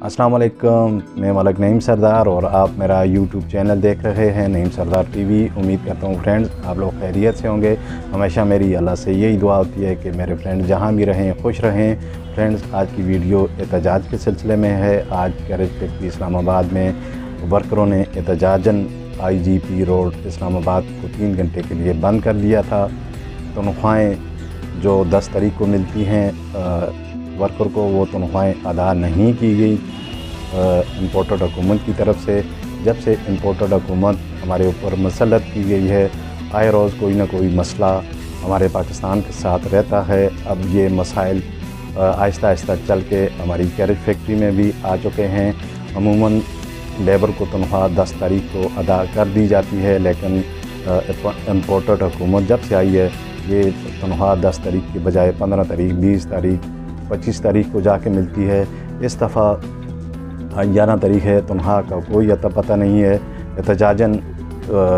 अस्सलाम वालेकुम, मैं मलिक नईम सरदार और आप मेरा यूट्यूब चैनल देख रहे हैं नईम सरदार टीवी। उम्मीद करता हूँ फ्रेंड्स आप लोग खैरियत से होंगे। हमेशा मेरी अल्लाह से यही दुआ होती है कि मेरे फ्रेंड्स जहाँ भी रहें खुश रहें। फ्रेंड्स आज की वीडियो एहतजाज के सिलसिले में है। आज गैरेज फैक्ट्री इस्लामाबाद में वर्करों ने एहतजाजन IGP रोड इस्लामाबाद को 3 घंटे के लिए बंद कर दिया था। तनख्वाहें जो 10 तारीख को मिलती हैं वर्कर को वो तनख्वाहें अदा नहीं की गई इम्पोर्टेड हुकूमत की तरफ से। जब से इम्पोर्टेड हुकूमत हमारे ऊपर मसलत की गई है, आए रोज़ कोई ना कोई मसला हमारे पाकिस्तान के साथ रहता है। अब ये मसाइल आहिस्ता आहिस्ता चल के हमारी गैरेज फैक्ट्री में भी आ चुके हैं। अमूमन लेबर को तनख्वाह 10 तारीख को अदा कर दी जाती है, लेकिन इम्पोर्टेड हुकूमत जब से आई है ये तनख्वाह 10 तारीख की बजाय 15 तारीख, 20 तारीख, 25 तारीख को जाके मिलती है। इस दफ़ा 11 तारीख है, तनख्वाह का कोई अता पता नहीं है। एहतजाजन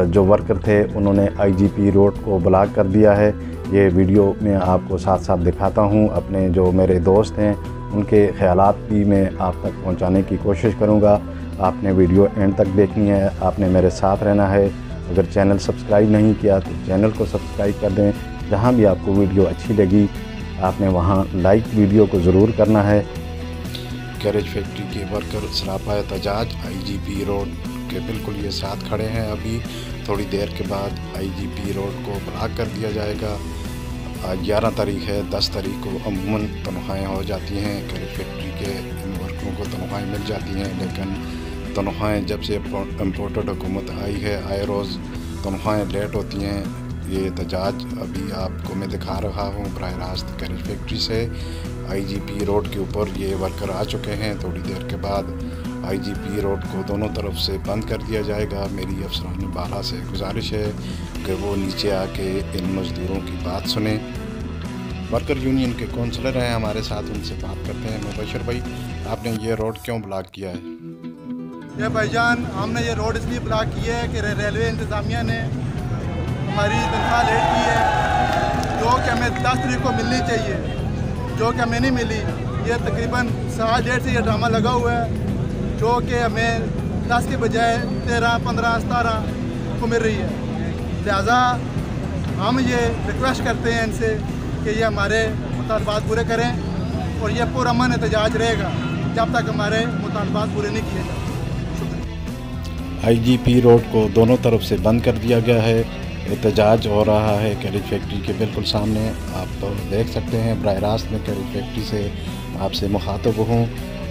जो वर्कर थे उन्होंने IGP रोड को ब्लॉक कर दिया है। ये वीडियो में आपको साथ साथ दिखाता हूँ। अपने जो मेरे दोस्त हैं उनके ख़यालात भी मैं आप तक पहुँचाने की कोशिश करूँगा। आपने वीडियो एंड तक देखनी है, आपने मेरे साथ रहना है। अगर चैनल सब्सक्राइब नहीं किया तो चैनल को सब्सक्राइब कर दें। जहाँ भी आपको वीडियो अच्छी लगी आपने वहाँ लाइक वीडियो को ज़रूर करना है। गैरेज फैक्ट्री के वर्कर सरापा एहतजाज IGP रोड के बिल्कुल ये साथ खड़े हैं। अभी थोड़ी देर के बाद IGP रोड को ब्लॉक कर दिया जाएगा। आज 11 तारीख है, 10 तारीख को अमूमन तनख्वाहें हो जाती हैं। गैरेज फैक्ट्री के इन वर्करों को तनख्वाहें मिल जाती हैं, लेकिन तनख्वाहें जब से इम्पोर्टेड हुकूमत आई है आए रोज़ तनख्वाहें लेट होती हैं। ये एहतजाज अभी आपको मैं दिखा रहा हूँ बराह रास्त गैरेज फैक्ट्री से। IGP रोड के ऊपर ये वर्कर आ चुके हैं। थोड़ी देर के बाद IGP रोड को दोनों तरफ से बंद कर दिया जाएगा। मेरी अफसरान बाला से गुजारिश है कि वो नीचे आके इन मज़दूरों की बात सुने। वर्कर यूनियन के काउंसलर हैं हमारे साथ, उनसे बात करते हैं। मुबशर भाई, आपने ये रोड क्यों ब्लॉक किया है? ये भाईजान, हमने ये रोड इसलिए ब्लॉक की है कि रेलवे इंतज़ामिया ने हमारी तनख्वाह लेट की है, जो कि हमें 10 तारीख को मिलनी चाहिए, जो कि हमें नहीं मिली। ये तकरीबन 1.5 से ये ड्रामा लगा हुआ है, जो कि हमें 10 के बजाय 13, 15, 17 को मिल रही है। लिहाजा हम ये रिक्वेस्ट करते हैं इनसे कि ये हमारे मुतालबात पूरे करें और ये पुरअमन एहतजाज रहेगा जब तक हमारे मुतालबात पूरे नहीं किए जाते। IGP रोड को दोनों तरफ से बंद कर दिया गया है। एहतजाज हो रहा है गैरेज फैक्ट्री के बिल्कुल सामने, आप तो देख सकते हैं। बराह रास्त में गैरेज फैक्ट्री से आपसे मुखातब हूँ।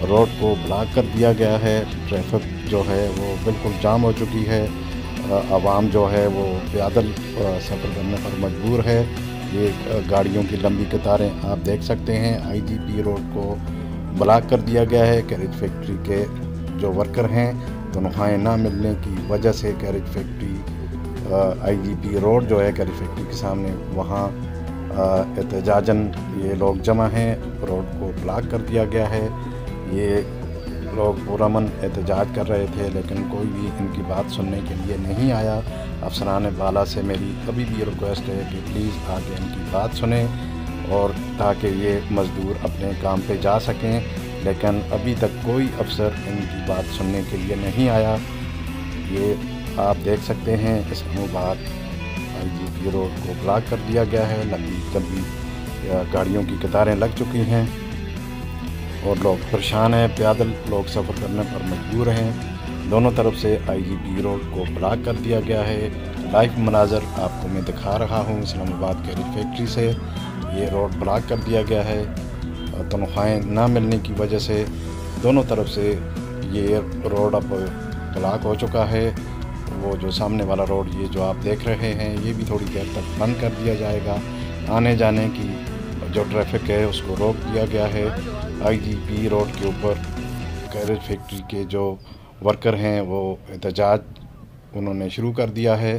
रोड को ब्लॉक कर दिया गया है। ट्रैफिक जो है वो बिल्कुल जाम हो चुकी है। आवाम जो है वो पैदल सफ़र करने पर मजबूर है। ये गाड़ियों की लंबी कतारें आप देख सकते हैं। IGP रोड को ब्लॉक कर दिया गया है। गैरेज फैक्ट्री के जो वर्कर हैं तनख्वाहें ना मिलने की वजह से गैरेज फैक्ट्री IGP रोड जो है गैरेज फैक्ट्री के सामने, वहाँ एहतजाजन ये लोग जमा हैं। रोड को ब्लॉक कर दिया गया है। ये लोग पुरअमन एहतजाज कर रहे थे, लेकिन कोई भी इनकी बात सुनने के लिए नहीं आया। अफसरान बाला से मेरी अभी भी रिक्वेस्ट है कि प्लीज़ आके इनकी बात सुने और ताकि ये मज़दूर अपने काम पे जा सकें, लेकिन अभी तक कोई अफसर इनकी बात सुनने के लिए नहीं आया। ये आप देख सकते हैं इस्लामाबाद IGP रोड को ब्लॉक कर दिया गया है। लंबी गाड़ियों की कतारें लग चुकी हैं और लोग परेशान हैं। पैदल लोग सफ़र करने पर मजबूर हैं। दोनों तरफ से IGP रोड को ब्लॉक कर दिया गया है। लाइव मनाजर आपको मैं दिखा रहा हूँ इस्लामाबाद गैरेज फैक्ट्री से। ये रोड ब्लॉक कर दिया गया है। तनख्वाहें ना मिलने की वजह से दोनों तरफ से ये रोड अब ब्लॉक हो चुका है। वो जो सामने वाला रोड ये जो आप देख रहे हैं ये भी थोड़ी देर तक बंद कर दिया जाएगा। आने जाने की जो ट्रैफिक है उसको रोक दिया गया है। IGP रोड के ऊपर गैरेज फैक्ट्री के जो वर्कर हैं वो एहतजाज उन्होंने शुरू कर दिया है।